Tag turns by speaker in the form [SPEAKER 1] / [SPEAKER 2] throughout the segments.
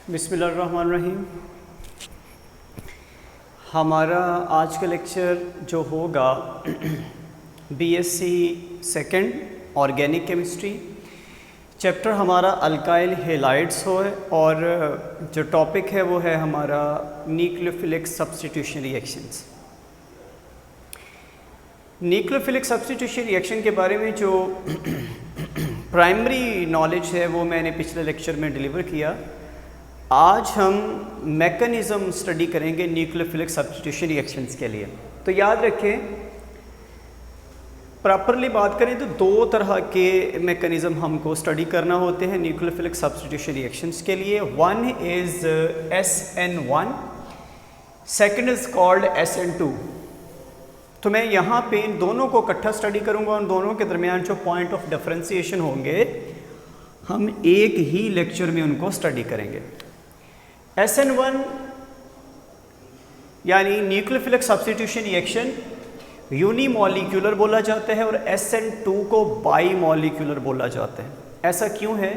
[SPEAKER 1] बिस्मिल्लाहिर्रहमानिर्रहीम। हमारा आज का लेक्चर जो होगा BSc second organic chemistry, chapter हमारा अल्काइल हेलाइड्स हो है और जो टॉपिक है वो है हमारा nucleophilic substitution reactions. Nucleophilic substitution reaction के बारे में जो प्राइमरी नॉलेज है वो मैंने पिछले लेक्चर में डिलीवर किया। आज हम मैकेनिज़्म स्टडी करेंगे न्यूक्लियोफिलिक सब्स्टिट्यूशन रिएक्शंस के लिए। तो याद रखें, प्रॉपरली बात करें तो दो तरह के मैकेनिज़्म हमको स्टडी करना होते हैं न्यूक्लियोफिलिक सब्स्टिट्यूशन रिएक्शंस के लिए। One is SN1, second is called SN2। तो मैं यहाँ पे इन दोनों को इकट्ठा स्टडी करूँगा। उन दोनों के दरमियान जो पॉइंट ऑफ डिफरेंशिएशन होंगे हम एक ही लेक्चर में उनको स्टडी करेंगे। SN1 यानी न्यूक्लियोफिलिक सब्स्टिट्यूशन रिएक्शन यूनिमॉलिक्यूलर बोला जाता है और SN2 को बाईमॉलिक्यूलर बोला जाता है। ऐसा क्यों है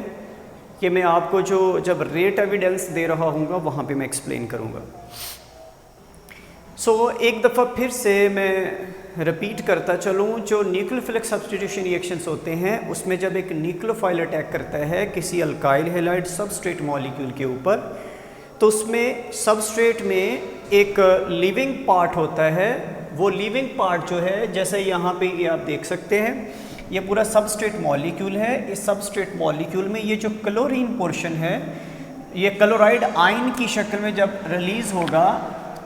[SPEAKER 1] कि मैं आपको जब रेट एविडेंस दे रहा हूँगा वहाँ पे मैं एक्सप्लेन करूँगा। एक दफ़ा फिर से मैं रिपीट करता चलूँ, जो न्यूक्लियोफिलिक सब्स्टिट्यूशन रिएक्शंस होते हैं उसमें जब एक न्यूक्लियोफाइल अटैक करता है किसी अल्काइल हैलाइड सबस्ट्रेट मॉलिक्यूल के ऊपर, तो उसमें सबस्ट्रेट में एक लिविंग पार्ट होता है। वो लिविंग पार्ट जो है, जैसे यहाँ पे ये आप देख सकते हैं, ये पूरा सबस्ट्रेट मॉलिक्यूल है। इस सबस्ट्रेट मॉलिक्यूल में ये जो क्लोरीन पोर्शन है, ये क्लोराइड आयन की शक्ल में जब रिलीज़ होगा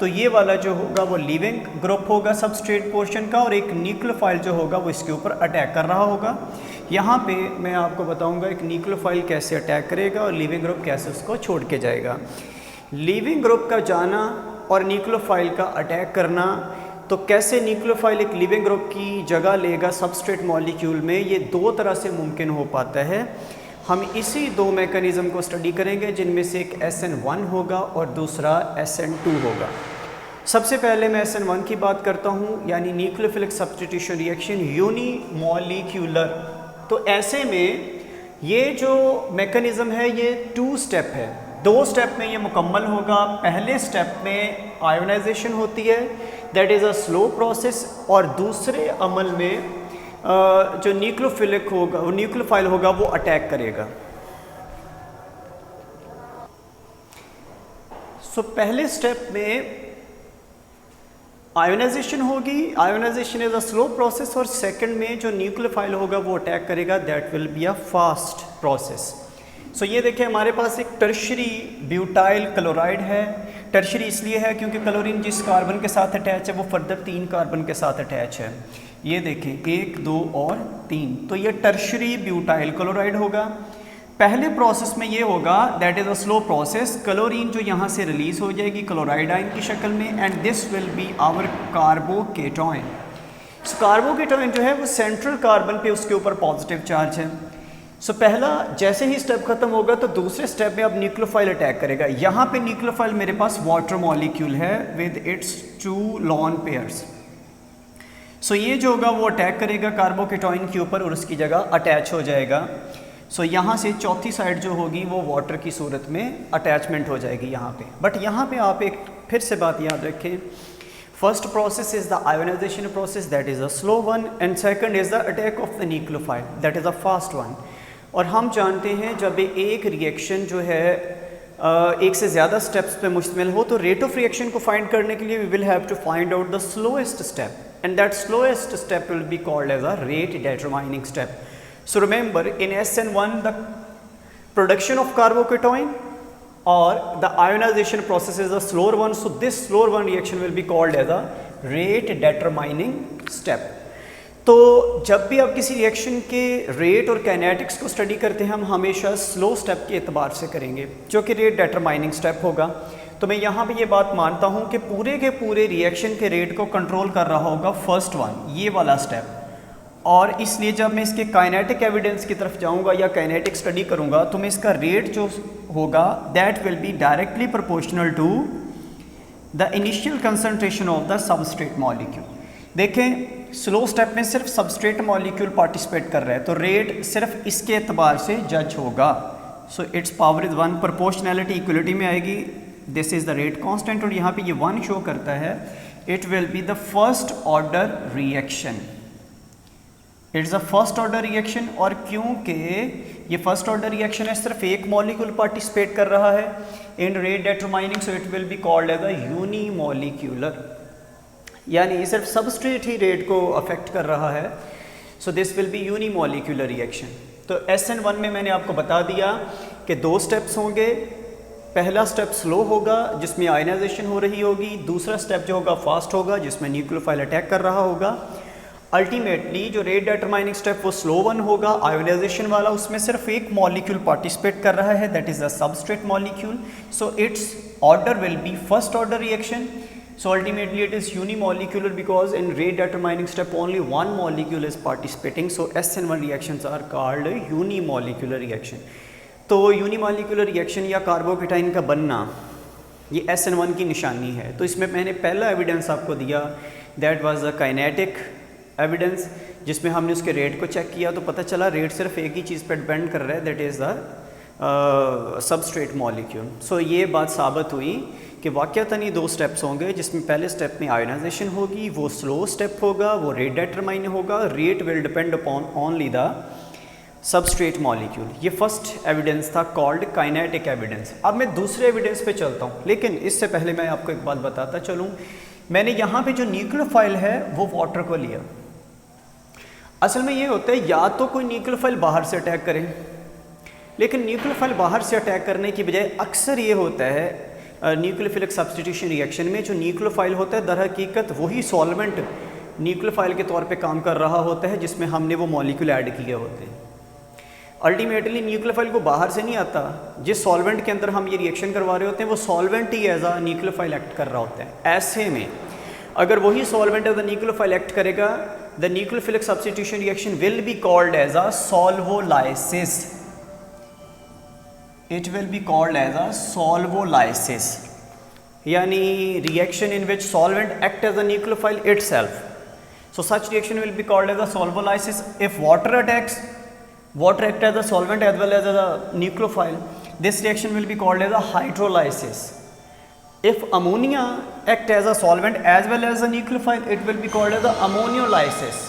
[SPEAKER 1] तो ये वाला जो होगा वो लिविंग ग्रुप होगा सबस्ट्रेट पोर्शन का, और एक न्यूक्लियोफाइल जो होगा वो इसके ऊपर अटैक कर रहा होगा। यहाँ पे मैं आपको बताऊंगा एक न्यूक्लियोफाइल कैसे अटैक करेगा और लिविंग ग्रुप कैसे उसको छोड़ के जाएगा। लिविंग ग्रुप का जाना और न्यूक्लियोफाइल का अटैक करना, तो कैसे न्यूक्लियोफाइल एक लिविंग ग्रुप की जगह लेगा सबस्ट्रेट मॉलिक्यूल में, ये दो तरह से मुमकिन हो पाता है। हम इसी दो मैकेनिज़्म को स्टडी करेंगे जिनमें से एक SN1 होगा और दूसरा SN2 होगा। सबसे पहले मैं SN1 की बात करता हूँ, यानी न्यूक्लियोफिलिक सब्स्टिट्यूशन रिएक्शन यूनिमॉलिक्यूलर। तो ऐसे में ये जो मैकेनिज़्म है ये 2 स्टेप है, 2 स्टेप में ये मुकम्मल होगा। पहले स्टेप में आयोनाइजेशन होती है, that is a slow process, और दूसरे अमल में जो न्यूक्लियोफिलिक होगा, वो न्यूक्लियोफाइल होगा, वो अटैक करेगा। पहले स्टेप में आयोनाइजेशन होगी, ionization is a slow process, और सेकंड में जो न्यूक्लियोफाइल होगा वो अटैक करेगा, that will be a fast process. ये देखिए हमारे पास एक टर्शरी ब्यूटाइल क्लोराइड है। टर्शरी इसलिए है क्योंकि क्लोरीन जिस कार्बन के साथ अटैच है वो फर्दर 3 कार्बन के साथ अटैच है। ये देखें 1, 2 और 3, तो ये टर्शरी ब्यूटाइल क्लोराइड होगा। पहले प्रोसेस में ये होगा, that is a slow process, chlorine जो यहाँ से रिलीज हो जाएगी क्लोराइड आयन की शक्ल में, and this will be our carbocation. Carbocation जो है वो सेंट्रल कार्बन पे उसके ऊपर पॉजिटिव चार्ज है। पहला जैसे ही स्टेप खत्म होगा तो दूसरे स्टेप में अब न्यूक्लियोफाइल अटैक करेगा। यहाँ पे न्यूक्लियोफाइल मेरे पास वाटर मॉलिक्यूल है विद इट्स 2 लॉन पेयर्स। ये जो होगा वो अटैक करेगा कार्बोकेटॉन के ऊपर और उसकी जगह अटैच हो जाएगा। यहाँ से चौथी साइड जो होगी वो वाटर की सूरत में अटैचमेंट हो जाएगी यहाँ पे। बट यहाँ पे आप एक फिर से बात याद रखें, first process is the ionization process, that is a slow one, and second is the attack of the nucleophile, that is a fast one. और हम जानते हैं जब एक रिएक्शन जो है एक से ज़्यादा स्टेप्स पे मुश्तमिल हो तो रेट ऑफ रिएक्शन को फाइंड करने के लिए we will have to find out the slowest step, and that slowest step will be called as a rate determining step. So remember, in SN1 the production of carbocation or the ionization process is a slower one, so this slower one reaction will be called as a rate determining step. तो जब भी आप किसी reaction के rate और kinetics को study करते हैं हम हमेशा स्लो स्टेप के एतबार से करेंगे जो कि रेट डिटरमाइनिंग स्टेप होगा। तो मैं यहाँ पे ये बात मानता हूँ कि पूरे के पूरे रिएक्शन के रेट को कंट्रोल कर रहा होगा फर्स्ट वन, ये वाला स्टेप, और इसलिए जब मैं इसके काइनेटिक एविडेंस की तरफ जाऊँगा या काइनेटिक स्टडी करूँगा तो मैं इसका रेट जो होगा that will be directly proportional to the initial concentration of the substrate molecule. देखें स्लो स्टेप में सिर्फ सबस्ट्रेट मॉलिक्यूल पार्टिसिपेट कर रहा है तो रेट सिर्फ इसके एतबार से जज होगा। So it's power is 1, proportionality equality में आएगी, this is the rate constant और यहाँ पे ये 1 शो करता है, it will be the first order reaction, it's a first order reaction. और क्योंकि ये फर्स्ट ऑर्डर रिएक्शन है, सिर्फ एक मॉलिक्यूल पार्टिसिपेट कर रहा है in rate determining, so it will be called as a unimolecular, यानी सिर्फ सबस्ट्रेट ही रेट को अफेक्ट कर रहा है, so this will be unimolecular reaction. तो SN1 में मैंने आपको बता दिया कि 2 स्टेप्स होंगे, पहला स्टेप स्लो होगा जिसमें आयनाइजेशन हो रही होगी, दूसरा स्टेप जो होगा फास्ट होगा जिसमें न्यूक्लियोफाइल अटैक कर रहा होगा। अल्टीमेटली जो रेट डिटरमाइनिंग स्टेप वो स्लो 1 होगा आयोनाइजेशन वाला, उसमें सिर्फ एक मॉलिक्यूल पार्टिसिपेट कर रहा है, that is the substrate molecule, so it's order will be first order reaction. So ultimately it is unimolecular because in rate determining step only one molecule is participating, so SN1 reactions are called unimolecular reaction। तो unimolecular reaction या carbocation का बनना ये SN1 की निशानी है। तो इसमें मैंने पहला एविडेंस आपको दिया, that was a kinetic evidence, जिसमें हमने उसके रेट को चेक किया तो पता चला रेट सिर्फ एक ही चीज़ पर डिपेंड कर रहा है, that is the substrate molecule. So ये बात साबित हुई कि वाक़यातन ही 2 स्टेप्स होंगे, जिसमें पहले स्टेप में आयोनाइजेशन होगी, वो स्लो स्टेप होगा, वो रेट डिटरमाइन होगा, rate will depend upon only the substrate molecule. ये फर्स्ट एविडेंस था कॉल्ड काइनेटिक एविडेंस। अब मैं दूसरे एविडेंस पे चलता हूँ, लेकिन इससे पहले मैं आपको एक बात बताता चलूँ। मैंने यहाँ पे जो न्यूक्लियोफाइल है वो वाटर को लिया। असल में ये होता है या तो कोई न्यूक्लियोफाइल बाहर से अटैक करे, लेकिन न्यूक्लियोफाइल बाहर से अटैक करने की बजाय अक्सर ये होता है न्यूक्लियोफिलिक सब्स्टिट्यूशन रिएक्शन में जो न्यूक्लियोफाइल होता है दर हकीकत वही सॉल्वेंट न्यूक्लियोफाइल के तौर पे काम कर रहा होता है जिसमें हमने वो मॉलिक्यूल ऐड किए होते हैं। अल्टीमेटली न्यूक्लियोफाइल को बाहर से नहीं आता, जिस सॉल्वेंट के अंदर हम ये रिएक्शन करवा रहे होते हैं वो सॉल्वेंट ही एज अ न्यूक्लियोफाइल एक्ट कर रहा होता है। ऐसे में अगर वही solvent as a nucleophile act करेगा, the nucleophilic substitution reaction will be called as a solvolysis. It will be called as a solvolysis, yani reaction in which solvent act as a nucleophile itself. So such reaction will be called as a solvolysis. If water attacks, water act as a solvent as well as a nucleophile, this reaction will be called as a hydrolysis. If ammonia act as a solvent as well as a nucleophile, it will be called as a ammoniolysis.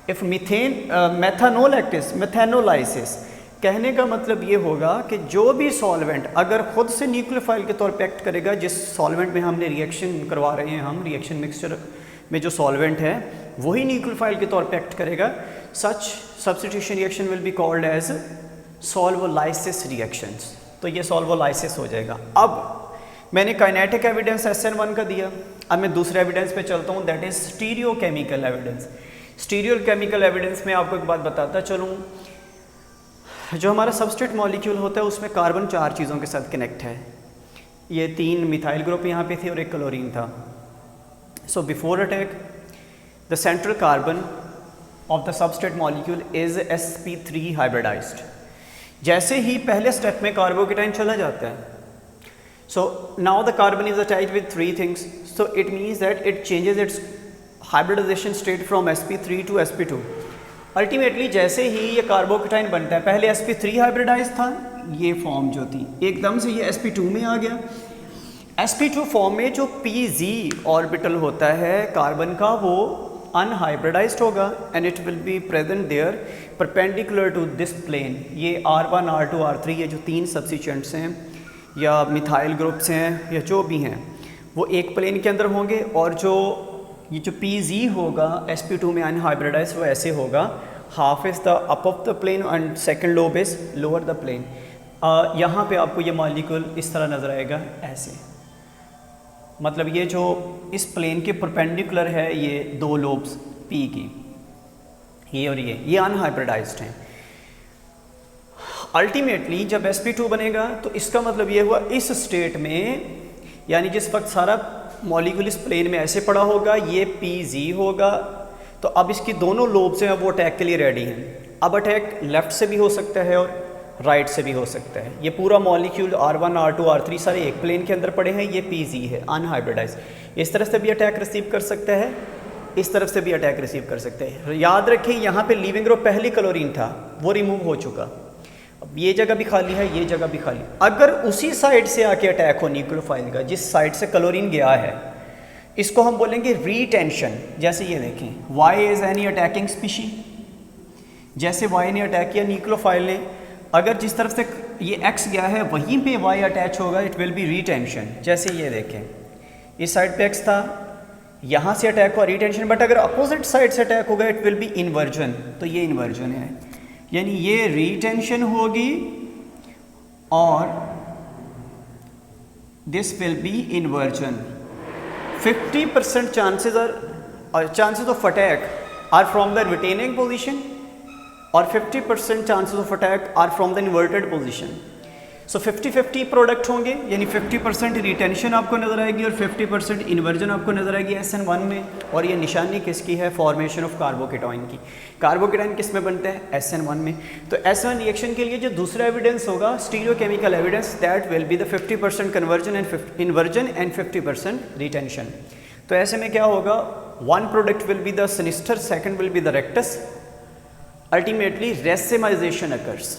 [SPEAKER 1] If methanol act is methanolysis। कहने का मतलब ये होगा कि जो भी solvent अगर खुद से न्यूक्लियोफाइल के तौर पे एक्ट करेगा, जिस सॉल्वेंट में हमने रिएक्शन करवा रहे हैं, हम रिएक्शन मिक्सचर में जो सॉल्वेंट है वही न्यूक्लियोफाइल के तौर पे एक्ट करेगा, such substitution reaction will be called as solvolysis reactions. तो ये सॉल्वोलाइसिस हो जाएगा। अब मैंने काइनेटिक एविडेंस SN1 का दिया, अब मैं दूसरे एविडेंस पे चलता हूँ, that is stereochemical evidence. Stereochemical evidence में आपको एक बात बताता चलूँ, जो हमारा सबस्ट्रेट मॉलिक्यूल होता है उसमें कार्बन 4 चीज़ों के साथ कनेक्ट है। ये 3 मिथाइल ग्रुप यहाँ पे थे और 1 क्लोरीन था। So before attack the central carbon of the substrate molecule is sp3 hybridized. जैसे ही पहले स्टेप में कार्बोकेटाइन चला जाता है, so now the carbon is attached with 3 things, so it means that it changes its hybridization state from sp3 to sp2। Ultimately जैसे ही ये कार्बोकेटाइन बनता है, पहले sp3 हाइब्रिडाइज था, ये फॉर्म जो थी एकदम से ये sp2 में आ गया। sp2 फॉर्म में जो pz ऑर्बिटल होता है कार्बन का वो अनहाइब्रिडाइज्ड होगा and it will be present there perpendicular to this plane. ये R1 R2 R3 ये जो 3 सब्स्टिट्यूएंट्स हैं या मिथाइल ग्रुप्स हैं या जो भी हैं वो एक प्लेन के अंदर होंगे, और जो ये जो pz होगा sp2 में अनहाइब्रिडाइज वो ऐसे होगा, half is the up of the plane and second lobe is lower the plane. यहाँ पे आपको ये मॉलिक्यूल इस तरह नज़र आएगा ऐसे, मतलब ये जो इस प्लेन के परपेंडिकुलर है ये 2 लोब्स p की, ये और ये अनहाइब्रिडाइज्ड हैं। अल्टीमेटली जब sp2 बनेगा तो इसका मतलब ये हुआ इस स्टेट में, यानी जिस वक्त सारा मॉलिक्यूल इस प्लेन में ऐसे पड़ा होगा, ये pz होगा, तो अब इसकी दोनों लोब्स हैं वो अटैक के लिए रेडी हैं। अब अटैक लेफ़्ट से भी हो सकता है और राइट से भी हो सकता है। ये पूरा मॉलिक्यूल R1 R2 R3 सारे एक प्लेन के अंदर पड़े हैं, ये pz है अनहाइब्रिडाइज। इस तरफ से भी अटैक रिसीव कर सकता है, इस तरफ से भी अटैक रिसीव कर सकते हैं। याद रखें यहाँ पे लीविंग ग्रुप पहली क्लोरीन था वो रिमूव हो चुका, अब ये जगह भी खाली है, ये जगह भी खाली। अगर उसी साइड से आके अटैक हो न्यूक्लियोफाइल का, जिस साइड से क्लोरीन गया है, इसको हम बोलेंगे रीटेंशन। जैसे ये देखें, Y is any attacking species, जैसे वाई ने अटैक किया न्यूक्लियोफाइल ने, अगर जिस तरफ से ये एक्स गया है वहीं पे वाई अटैच होगा, इट विल बी रीटेंशन। जैसे ये देखें, इस साइड पे एक्स था, यहाँ से अटैक हुआ, रीटेंशन। बट अगर अपोजिट साइड से अटैक होगा, इट विल बी इन्वर्जन। तो ये इन्वर्जन है, यानी ये रीटेंशन होगी और this will B inversion. 50% chances of attack are from the retaining position और 50% chances of attack are from the inverted position. So 50-50 product होंगे, यानी 50% रिटेंशन आपको नज़र आएगी और 50% इन्वर्जन आपको नज़र आएगी SN1 में। और ये निशानी किसकी है? फॉर्मेशन ऑफ कार्बोकेटाइन की। कार्बोकेटाइन किस में बनते हैं? SN1 में। तो SN1 रिएक्शन के लिए जो दूसरा एविडेंस होगा, stereochemical evidence, that will be the 50% conversion and inversion and 50% retention. तो ऐसे में क्या होगा? One product will be the sinister, second will be the rectus, ultimately racemisation occurs.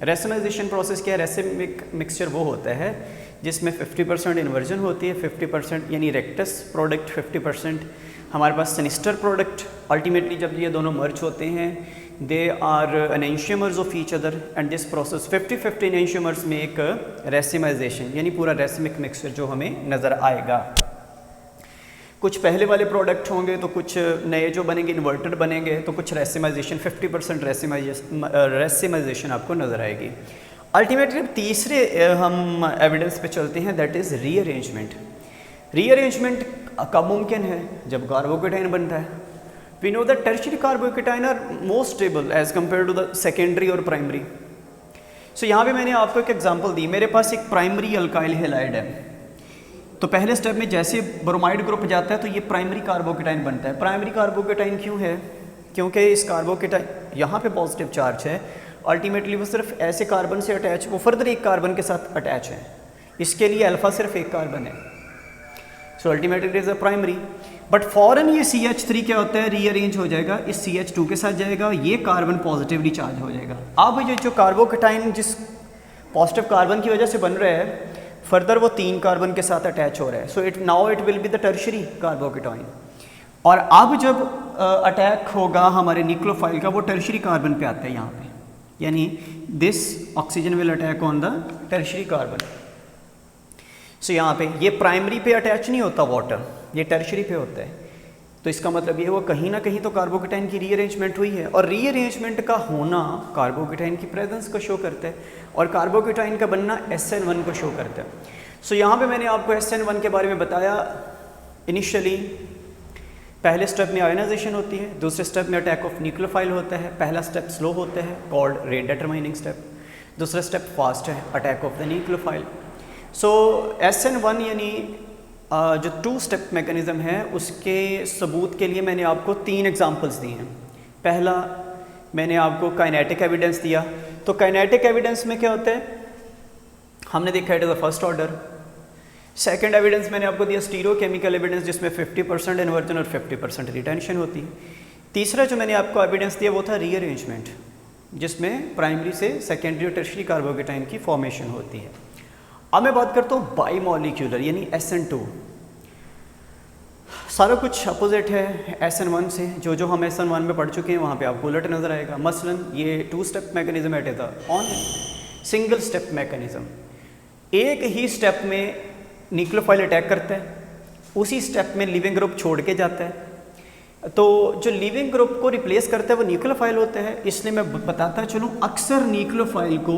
[SPEAKER 1] Racemisation process क्या है? रेसिमिक मिक्सचर वो होता है जिसमें 50% इन्वर्जन होती है, 50% यानी रेक्टस प्रोडक्ट, 50% हमारे पास सिनिस्टर प्रोडक्ट। अल्टीमेटली जब ये दोनों मर्ज होते हैं, they are enantiomers of each other and this process 50-50 enantiomers में एक रेसिमाइजेशन, यानी पूरा रेसिमिक मिक्सचर जो हमें नज़र आएगा। कुछ पहले वाले प्रोडक्ट होंगे तो कुछ नए जो बनेंगे इन्वर्टेड बनेंगे, तो कुछ रेसिमाइजेशन 50% रेसिमाइजेशन आपको नज़र आएगी। अल्टीमेटली तीसरे हम एविडेंस पे चलते हैं, दैट इज़ रीअरेंजमेंट। रीअरेंजमेंट कब मुमकिन है? जब कार्बोकेटाइन बनता है। We know that tertiary carbocation are more stable as compare to the secondary और प्राइमरी। सो यहाँ पे मैंने आपको एक एग्जांपल दी। मेरे पास एक प्राइमरी अल्काइल हैलाइड है, तो पहले स्टेप में जैसे ब्रोमाइड ग्रुप जाता है तो ये प्राइमरी कार्बोकेटाइन बनता है। प्राइमरी कार्बोकेटाइन क्यों है? क्योंकि इस कार्बोकेटाइन यहाँ पे पॉजिटिव चार्ज है, अल्टीमेटली वो सिर्फ ऐसे कार्बन से अटैच, वो फर्दर एक कार्बन के साथ अटैच है, इसके लिए अल्फा सिर्फ एक कार्बन है। So ultimately it is a primary. But फॉरन ये CH3 क्या होता है? रीअरेंज हो जाएगा, इस CH2 के साथ जाएगा, ये कार्बन पॉजिटिवली चार्ज हो जाएगा। अब ये जो कार्बोकेटाइन जिस पॉजिटिव कार्बन की वजह से बन रहा है, फर्दर वो 3 कार्बन के साथ अटैच हो रहा है। So it now it will be the tertiary carbocation. और अब जब अटैक होगा हमारे न्यूक्लियोफाइल का, वो टर्शियरी कार्बन पे आता है यहाँ पे, यानी this oxygen will attack on the tertiary carbon. सो यहाँ पे ये प्राइमरी पे अटैच नहीं होता वाटर, ये टर्शियरी पे होता है। तो इसका मतलब ये हुआ कहीं ना कहीं तो कार्बोकेटाइन की रीअरेंजमेंट हुई है, और रीअरेंजमेंट का होना कार्बोकेटाइन की प्रेजेंस को शो करता है, और कार्बोकेटाइन का बनना SN1 को शो करता है। सो यहाँ पे मैंने आपको SN1 के बारे में बताया। इनिशियली पहले स्टेप में आयोनाइजेशन होती है, दूसरे स्टेप में अटैक ऑफ न्यूक्लियोफाइल होता है। पहला स्टेप स्लो होता है, कॉल्ड रेट डिटरमाइनिंग स्टेप। दूसरा स्टेप फास्ट है, attack of the nucleophile. So SN1 यानी जो 2 स्टेप मैकेनिज़्म है, उसके सबूत के लिए मैंने आपको 3 एग्जांपल्स दिए हैं। पहला मैंने आपको काइनेटिक एविडेंस दिया। तो काइनेटिक एविडेंस में क्या होता है? हमने देखा it is the first order. Second evidence मैंने आपको दिया स्टीरियोकेमिकल एविडेंस, जिसमें 50% इन्वर्जन और 50% रिटेंशन होती है। तीसरा जो मैंने आपको एविडेंस दिया वो था रीअरेंजमेंट, जिसमें प्राइमरी से सेकेंडरी और टर्शियरी कार्बोकेटाइन की फॉर्मेशन होती है। अब मैं बात करता हूँ बाई मॉलिक्यूलर यानी SN2। सारा कुछ अपोजिट है SN1 से। जो जो हम SN1 में पढ़ चुके हैं वहाँ पे आपको उलट नज़र आएगा। मसलन ये 2 स्टेप मैकेनिज्म एट था ऑन सिंगल स्टेप मैकेनिज्म। एक ही स्टेप में न्यूक्लियोफाइल अटैक करता है, उसी स्टेप में लिविंग ग्रुप छोड़ के जाता है। तो जो लिविंग ग्रुप को रिप्लेस करता है वो न्यूक्लियोफाइल होता है। इसलिए मैं बताता चलूँ, अक्सर न्यूक्लियोफाइल को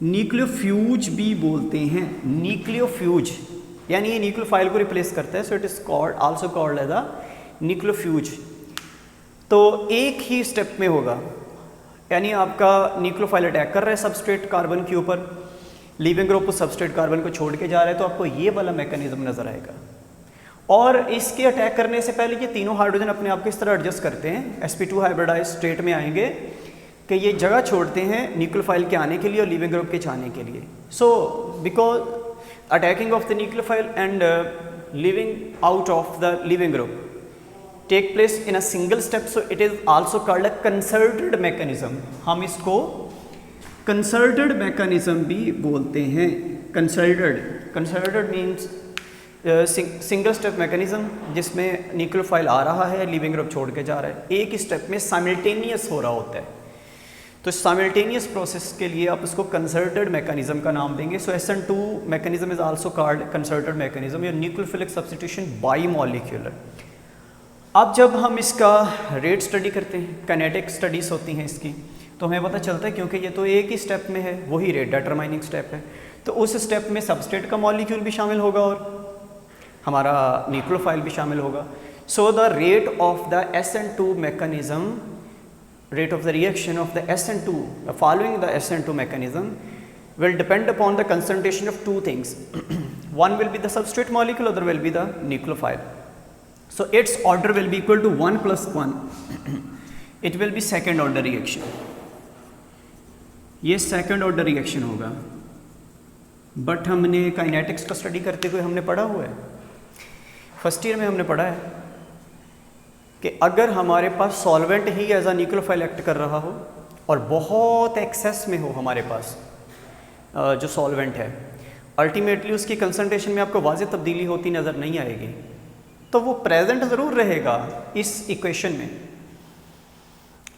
[SPEAKER 1] न्यूक्लियोफ्यूज भी बोलते हैं। न्यूक्लियोफ्यूज यानी ये न्यूक्लियोफाइल को रिप्लेस करता है, so it is called also called as a nucleofuge. तो एक ही स्टेप में होगा, यानी आपका न्यूक्लियोफाइल अटैक कर रहा है सबस्ट्रेट कार्बन के ऊपर, लिविंग ग्रुप उस सबस्ट्रेट कार्बन को छोड़ के जा रहा है, तो आपको ये वाला मैकेनिज्म नजर आएगा। और इसके अटैक करने से पहले ये तीनों हाइड्रोजन अपने आप को इस तरह एडजस्ट करते हैं, sp2 हाइब्रिडाइज स्टेट में आएंगे कि ये जगह छोड़ते हैं न्यूक्लियोफाइल के आने के लिए और लिविंग ग्रुप के जाने के लिए। So because attacking of the nucleophile and leaving out of the leaving group, take place in a single step, so it is also called a concerted mechanism. हम इसको कंसर्टेड मैकेनिज्म भी बोलते हैं। Concerted means single step mechanism जिसमें nucleophile आ रहा है, leaving group छोड़ के जा रहा है, एक ही स्टेप में साइमल्टेनियस हो रहा होता है। तो साइमल्टेनियस प्रोसेस के लिए आप उसको कंसर्टेड मैकेनिज्म का नाम देंगे। सो SN2 mechanism is also called concerted mechanism या न्यूक्लियोफिलिक सब्स्टिट्यूशन बाई मॉलिक्यूलर। अब जब हम इसका रेट स्टडी करते हैं, काइनेटिक स्टडीज़ होती हैं इसकी, तो हमें पता चलता है क्योंकि ये तो एक ही स्टेप में है, वही रेट डिटरमाइनिंग स्टेप है, तो उस स्टेप में सबस्ट्रेट का मॉलिक्यूल भी शामिल होगा और हमारा न्यूक्लियोफाइल भी शामिल होगा। So the rate of the SN2 mechanism, rate of the reaction of the SN2 following the SN2 mechanism will depend upon the concentration of two things. One will be the substrate molecule, other will be the nucleophile. So its order will be equal to 1 plus 1. It will be second order reaction. ये second order reaction होगा, but हमने kinetics का study करते हुए हमने पढ़ा हुआ है, फर्स्ट ईयर में हमने पढ़ा है कि अगर हमारे पास सॉल्वेंट ही एज अ न्यूक्लियोफाइल एक्ट कर रहा हो और बहुत एक्सेस में हो हमारे पास जो सॉल्वेंट है, अल्टीमेटली उसकी कंसंट्रेशन में आपको वाज़ेह तब्दीली होती नज़र नहीं आएगी, तो वो प्रेजेंट ज़रूर रहेगा इस इक्वेशन में।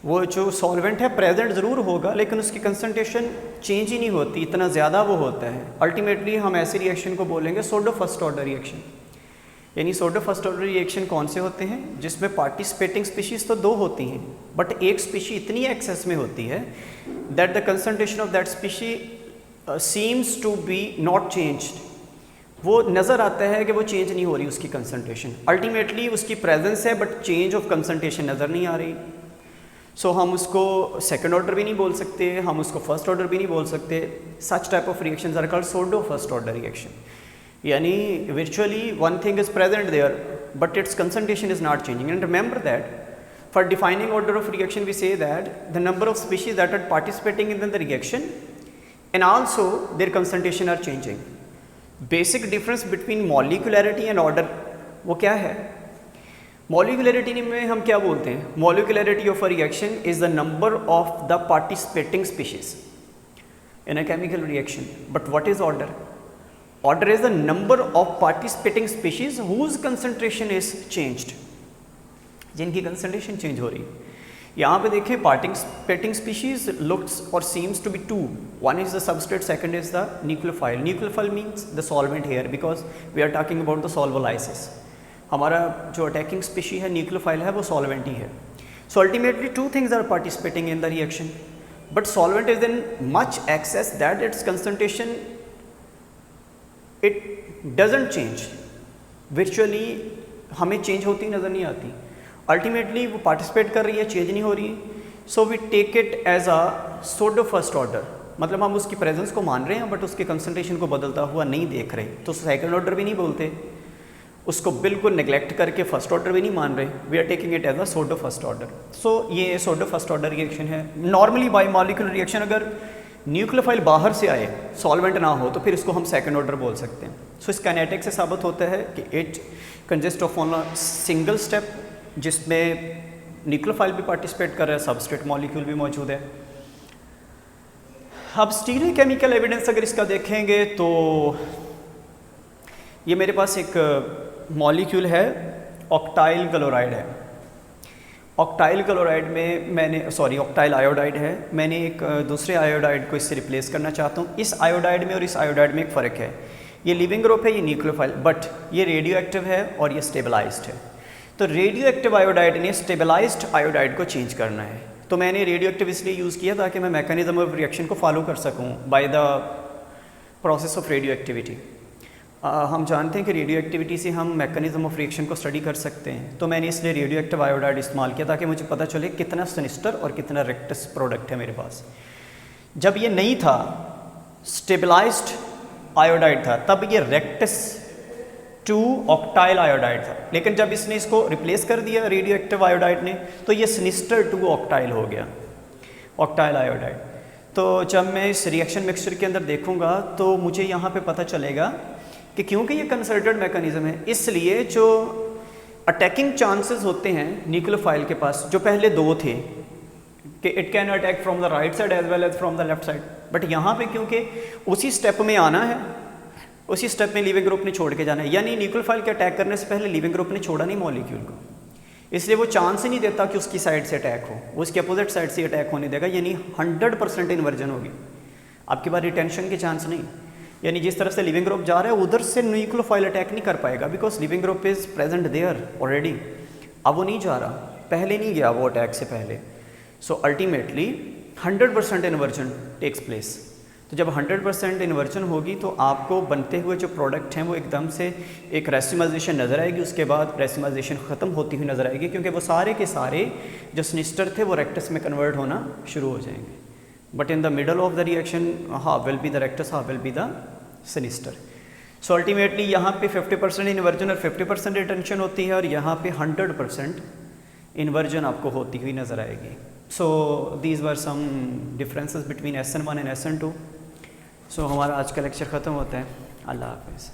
[SPEAKER 1] वो जो सॉल्वेंट है प्रेजेंट ज़रूर होगा, लेकिन उसकी कंसंट्रेशन चेंज ही नहीं होती, इतना ज़्यादा वो होता है। अल्टीमेटली हम ऐसे रिएक्शन को बोलेंगे सोडो फर्स्ट ऑर्डर रिएक्शन। यानी सोडो फर्स्ट ऑर्डर रिएक्शन कौन से होते हैं? जिसमें पार्टिसिपेटिंग स्पीशीज़ तो दो होती हैं, बट एक स्पीशी इतनी एक्सेस में होती है that the concentration of that species seems to be not changed. वो नज़र आता है कि वो चेंज नहीं हो रही उसकी कंसंट्रेशन, अल्टीमेटली उसकी प्रेजेंस है बट चेंज ऑफ कंसंट्रेशन नज़र नहीं आ रही। सो हम उसको सेकंड ऑर्डर भी नहीं बोल सकते, हम उसको फर्स्ट ऑर्डर भी नहीं बोल सकते। Such type of reactions are called pseudo first order reaction. यानी virtually one thing is present there but its concentration is not changing. And remember that for defining order of reaction we say that the number of species that are participating in the reaction and also their concentration are changing. Basic difference between molecularity and order वो क्या है? Molecularity में हम क्या बोलते हैं? Molecularity of a reaction is the number of the participating species in a chemical reaction. But what is order? Order is the number of participating species whose concentration is changed, जिनकी concentration change हो रही है। यहाँ पे देखें participating species looks or seems to be two. One is the substrate, second is the nucleophile. Nucleophile means the solvent here because we are talking about the solvolysis. हमारा जो attacking species है nucleophile है वो solvent ही है। So ultimately two things are participating in the reaction, but solvent is in much excess that its concentration it doesn't change, virtually हमें change होती नज़र नहीं आती। अल्टीमेटली वो पार्टिसिपेट कर रही है, चेंज नहीं हो रही, so we take it as a pseudo first order. मतलब हम उसकी प्रेजेंस को मान रहे हैं बट उसके कंसंट्रेशन को बदलता हुआ नहीं देख रहे, तो सेकंड ऑर्डर भी नहीं बोलते, उसको बिल्कुल नेग्लेक्ट करके फर्स्ट ऑर्डर भी नहीं मान रहे, we are taking it as a pseudo first order. So ये सोडो फर्स्ट ऑर्डर रिएक्शन है। नॉर्मली बाई मॉलिक्यूलर रिएक्शन अगर न्यूक्लियोफाइल बाहर से आए, सॉल्वेंट ना हो, तो फिर इसको हम सेकंड ऑर्डर बोल सकते हैं। सो इस काइनेटिक से साबित होता है कि it consist of on a single step जिसमें न्यूक्लियोफाइल भी पार्टिसिपेट कर रहा है, सबस्ट्रेट मॉलिक्यूल भी मौजूद है। अब स्टीरियोकेमिकल एविडेंस अगर इसका देखेंगे तो ये मेरे पास एक मॉलिक्यूल है, ऑक्टाइल क्लोराइड है। ऑक्टाइल क्लोराइड में मैंने ऑक्टाइल आयोडाइड है, मैंने एक दूसरे आयोडाइड को इससे रिप्लेस करना चाहता हूँ। इस आयोडाइड में और इस आयोडाइड में एक फ़र्क है, ये लिविंग ग्रुप है, ये न्यूक्लियोफाइल, बट ये रेडियो एक्टिव है और ये स्टेबलाइज्ड है। तो रेडियो एक्टिव आयोडाइड ने स्टेबलाइज्ड आयोडाइड को चेंज करना है, तो मैंने रेडियो एक्टिव इसलिए यूज़ किया ताकि मैं मैकेनिज्म ऑफ रिएक्शन को फॉलो कर सकूँ by the process of radio activity. हम जानते हैं कि रेडियो एक्टिविटी से हम मैकेनिज्म ऑफ रिएक्शन को स्टडी कर सकते हैं, तो मैंने इसलिए रेडियो एक्टिव आयोडाइड इस्तेमाल किया ताकि मुझे पता चले कितना सिनिस्टर और कितना रेक्टस प्रोडक्ट है मेरे पास। जब ये नहीं था, स्टेबलाइज्ड आयोडाइड था, तब ये रेक्टस 2 ऑक्टाइल आयोडाइड था, लेकिन जब इसने इसको रिप्लेस कर दिया रेडियो एक्टिव आयोडाइड ने, तो ये सिनिस्टर 2 ऑक्टाइल हो गया, ऑक्टाइल आयोडाइड। तो जब मैं इस रिएक्शन मिक्सचर के अंदर देखूंगा तो मुझे यहाँ पे पता चलेगा कि क्योंकि ये कंसर्टेड मैकेनिज्म है, इसलिए जो अटैकिंग चांसेस होते हैं न्यूक्लियोफाइल के पास, जो पहले दो थे कि it can attack from the right side as well as from the left side, but यहाँ पे क्योंकि उसी स्टेप में आना है, उसी स्टेप में लिविंग ग्रुप ने छोड़ के जाना है, यानी न्यूक्लियोफाइल के अटैक करने से पहले लिविंग ग्रुप ने छोड़ा नहीं मॉलिक्यूल को, इसलिए वो चांस ही नहीं देता कि उसकी साइड से अटैक हो, वो उसके अपोजिट साइड से अटैक होने देगा, यानी 100% इन्वर्जन होगी, आपके पास रिटेंशन के चांस नहीं। यानी जिस तरफ से लिविंग ग्रुप जा रहा है उधर से न्यूक्लियोफाइल अटैक नहीं कर पाएगा, because leaving group is present there already. अब वो नहीं जा रहा, पहले नहीं गया वो अटैक से पहले। So ultimately 100% inversion takes place. तो जब 100% इन्वर्जन होगी तो आपको बनते हुए जो प्रोडक्ट हैं वो एकदम से एक रेसिमाइजेशन नज़र आएगी, उसके बाद रेसिमाइजेशन ख़त्म होती हुई नज़र आएगी, क्योंकि वो सारे के सारे जो सिनिस्टर थे वो रेक्टस में कन्वर्ट होना शुरू हो जाएंगे। But in the middle of the reaction half will be the rectus, half will be the sinister. So ultimately यहाँ पे 50% इन्वर्जन और 50% रिटेंशन होती है, और यहाँ पे 100% इन्वर्जन आपको होती हुई नज़र आएगी। So these were some differences between SN1 and SN2। सो हमारा आज का लेक्चर ख़त्म होता है। अल्लाह हाफ़िज़।